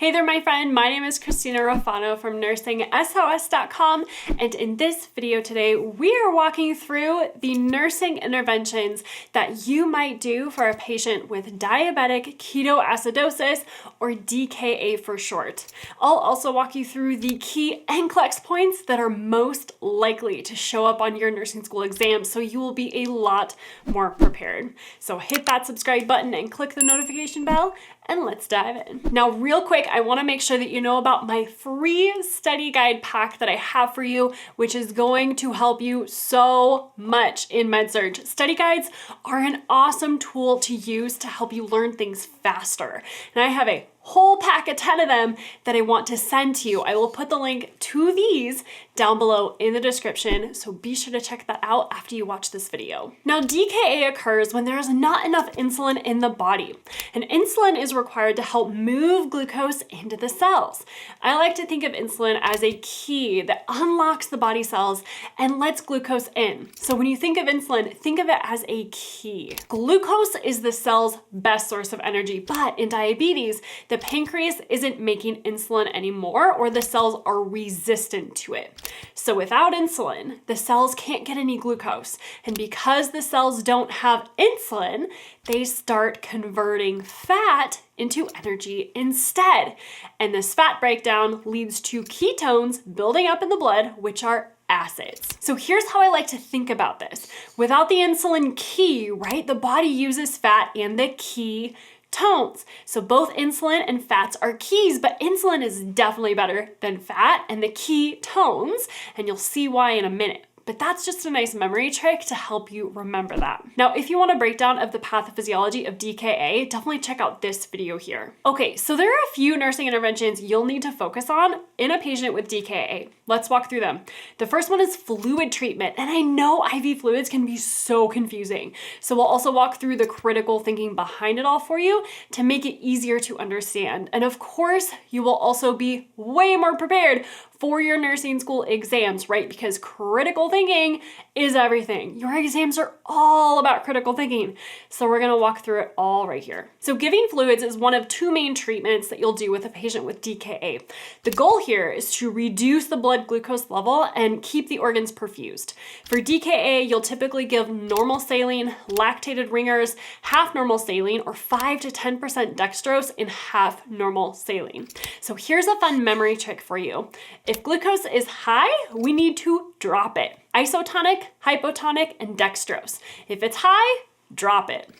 Hey there, my friend. My name is Christina Rafano from NursingSOS.com, and in this video today, we are walking through the nursing interventions that you might do for a patient with diabetic ketoacidosis, or DKA for short. I'll also walk you through the key NCLEX points that are most likely to show up on your nursing school exam, so you will be a lot more prepared. So hit that subscribe button and click the notification bell, and let's dive in. Now, real quick, I want to make sure that you know about my free study guide pack that I have for you, which is going to help you so much in MedSurg. Study guides are an awesome tool to use to help you learn things faster. And I have a whole pack of 10 of them that I want to send to you. I will put the link to these down below in the description, so be sure to check that out after you watch this video. Now, DKA occurs when there is not enough insulin in the body, and insulin is required to help move glucose into the cells. I like to think of insulin as a key that unlocks the body cells and lets glucose in. So when you think of insulin, think of it as a key. Glucose is the cell's best source of energy, but in diabetes, the pancreas isn't making insulin anymore, or the cells are resistant to it. So without insulin, the cells can't get any glucose. And because the cells don't have insulin, they start converting fat into energy instead. And this fat breakdown leads to ketones building up in the blood, which are acids. So here's how I like to think about this. Without the insulin key, right, the body uses fat and the ketones. So both insulin and fats are keys, but insulin is definitely better than fat and the ketones, and you'll see why in a minute. But that's just a nice memory trick to help you remember that. Now, if you want a breakdown of the pathophysiology of DKA, definitely check out this video here. Okay, so there are a few nursing interventions you'll need to focus on in a patient with DKA. Let's walk through them. The first one is fluid treatment, and I know IV fluids can be so confusing. So we'll also walk through the critical thinking behind it all for you to make it easier to understand. And of course, you will also be way more prepared for your nursing school exams, right? Because critical thinking is everything. Your exams are all about critical thinking. So we're gonna walk through it all right here. So giving fluids is one of two main treatments that you'll do with a patient with DKA. The goal here is to reduce the blood glucose level and keep the organs perfused. For DKA, you'll typically give normal saline, lactated ringers, half normal saline, or 5 to 10% dextrose in half normal saline. So here's a fun memory trick for you. If glucose is high, we need to drop it. Isotonic, hypotonic, and dextrose. If it's high, drop it.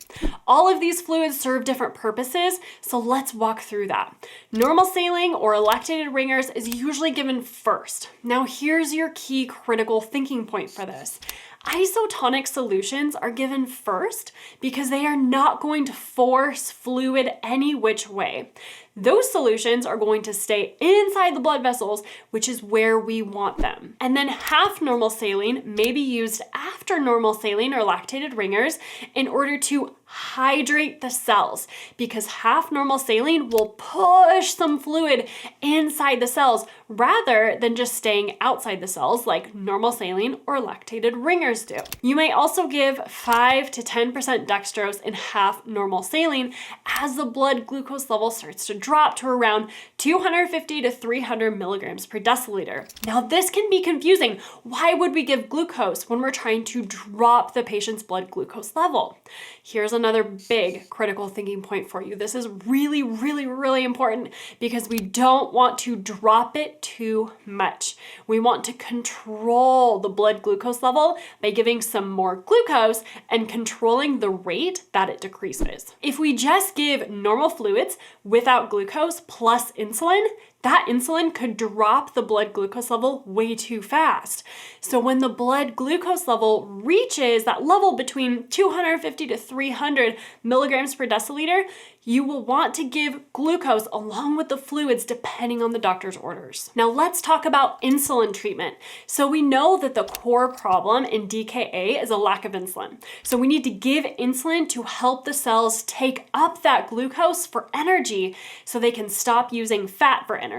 All of these fluids serve different purposes, so let's walk through that. Normal saline or lactated ringers is usually given first. Now here's your key critical thinking point for this. Isotonic solutions are given first because they are not going to force fluid any which way. Those solutions are going to stay inside the blood vessels, which is where we want them. And then half normal saline may be used after normal saline or lactated ringers in order to hydrate the cells, because half normal saline will push some fluid inside the cells rather than just staying outside the cells like normal saline or lactated ringers do. You may also give 5 to 10% dextrose in half normal saline as the blood glucose level starts to drop to around 250 to 300 milligrams per deciliter. Now, this can be confusing. Why would we give glucose when we're trying to drop the patient's blood glucose level? Here's another big critical thinking point for you. This is really, really, really important because we don't want to drop it too much. We want to control the blood glucose level by giving some more glucose and controlling the rate that it decreases. If we just give normal fluids without glucose plus insulin, that insulin could drop the blood glucose level way too fast. So when the blood glucose level reaches that level between 250 to 300 milligrams per deciliter, you will want to give glucose along with the fluids depending on the doctor's orders. Now let's talk about insulin treatment. So we know that the core problem in DKA is a lack of insulin. So we need to give insulin to help the cells take up that glucose for energy so they can stop using fat for energy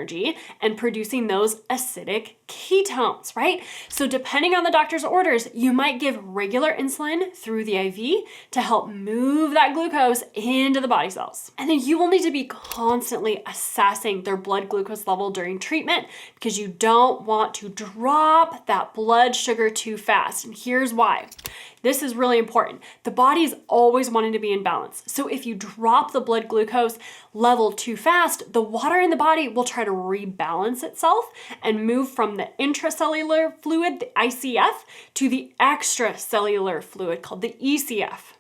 and producing those acidic ketones, right? So depending on the doctor's orders, you might give regular insulin through the IV to help move that glucose into the body cells. And then you will need to be constantly assessing their blood glucose level during treatment because you don't want to drop that blood sugar too fast. And here's why. This is really important. The body is always wanting to be in balance. So if you drop the blood glucose level too fast, the water in the body will try to rebalance itself and move from the intracellular fluid, the ICF, to the extracellular fluid called the ECF.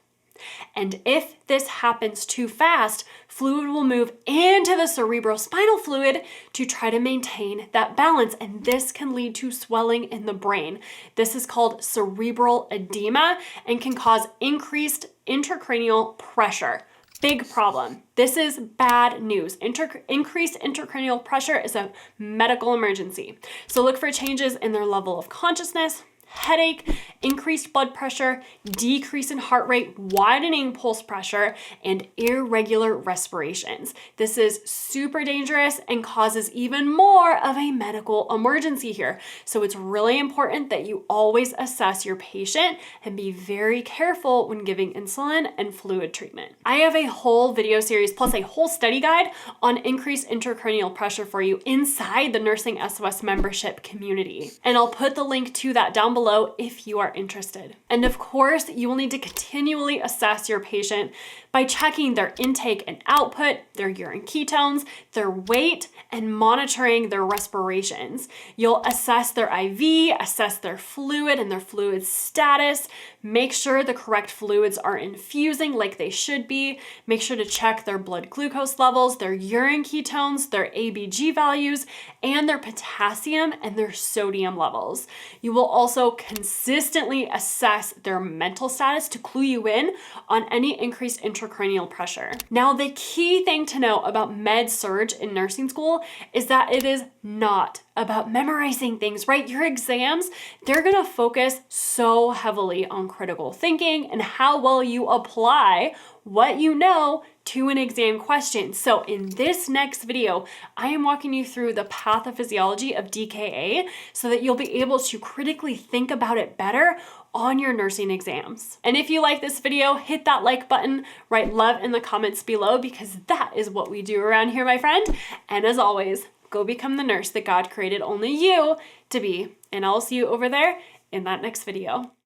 And if this happens too fast, fluid will move into the cerebral spinal fluid to try to maintain that balance. And this can lead to swelling in the brain. This is called cerebral edema and can cause increased intracranial pressure. Big problem. This is bad news. Increased intracranial pressure is a medical emergency. So look for changes in their level of consciousness, headache, increased blood pressure, decrease in heart rate, widening pulse pressure, and irregular respirations. This is super dangerous and causes even more of a medical emergency here. So it's really important that you always assess your patient and be very careful when giving insulin and fluid treatment. I have a whole video series plus a whole study guide on increased intracranial pressure for you inside the NursingSOS membership community. And I'll put the link to that down below if you are interested. And of course, you will need to continually assess your patient by checking their intake and output, their urine ketones, their weight, and monitoring their respirations. You'll assess their IV, assess their fluid and their fluid status, make sure the correct fluids are infusing like they should be, make sure to check their blood glucose levels, their urine ketones, their ABG values, and their potassium and their sodium levels. You will also consistently assess their mental status to clue you in on any increased intracranial pressure. Now, the key thing to know about med surg in nursing school is that it is not about memorizing things, right? Your exams, they're gonna focus so heavily on critical thinking and how well you apply what you know to an exam question. So in this next video, I am walking you through the pathophysiology of DKA so that you'll be able to critically think about it better on your nursing exams. And if you like this video, hit that like button, write love in the comments below because that is what we do around here, my friend. And as always, go become the nurse that God created only you to be. And I'll see you over there in that next video.